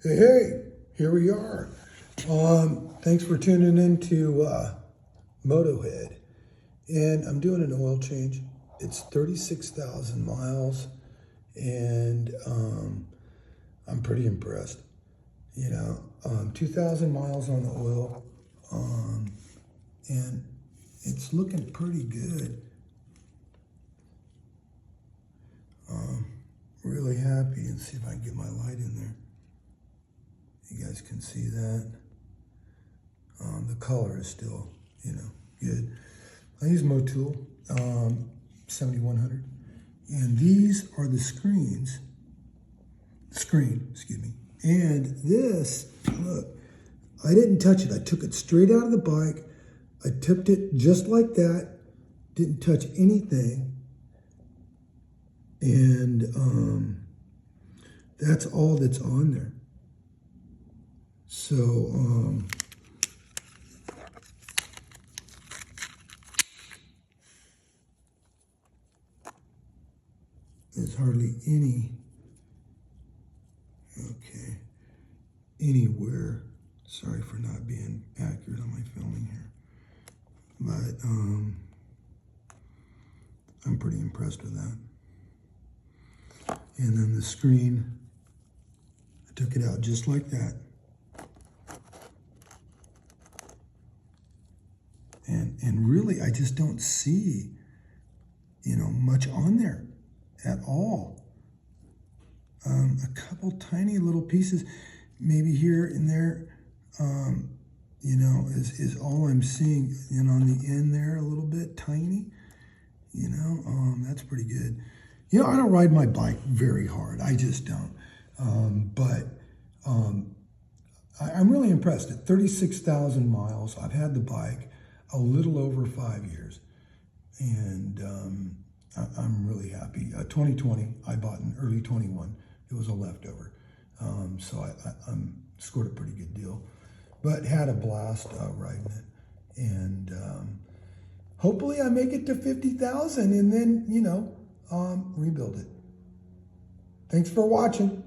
Hey, here we are. Thanks for tuning in to Motohead. And I'm doing an oil change. It's 36,000 miles, and I'm pretty impressed. 2,000 miles on the oil, and it's looking pretty good. Really happy, and see if I can get my light in there. You guys can see that. The color is still, good. I use Motul 7100, and these are the screen, excuse me. And this, look, I didn't touch it. I took it straight out of the bike. I tipped it just like that. Didn't touch anything. And that's all that's on there. So, there's hardly anywhere. Sorry for not being accurate on my filming here. But I'm pretty impressed with that. And then the screen, I took it out just like that. And really, I just don't see, much on there at all. A couple tiny little pieces, maybe here and there, is all I'm seeing. And on the end there, a little bit tiny, that's pretty good. I don't ride my bike very hard. I just don't. I'm really impressed. At 36,000 miles, I've had the bike a little over 5 years, and I'm really happy. 2020, I bought in early 21. It was a leftover, so I scored a pretty good deal, but had a blast riding it, and hopefully I make it to 50,000 and then rebuild it. Thanks for watching.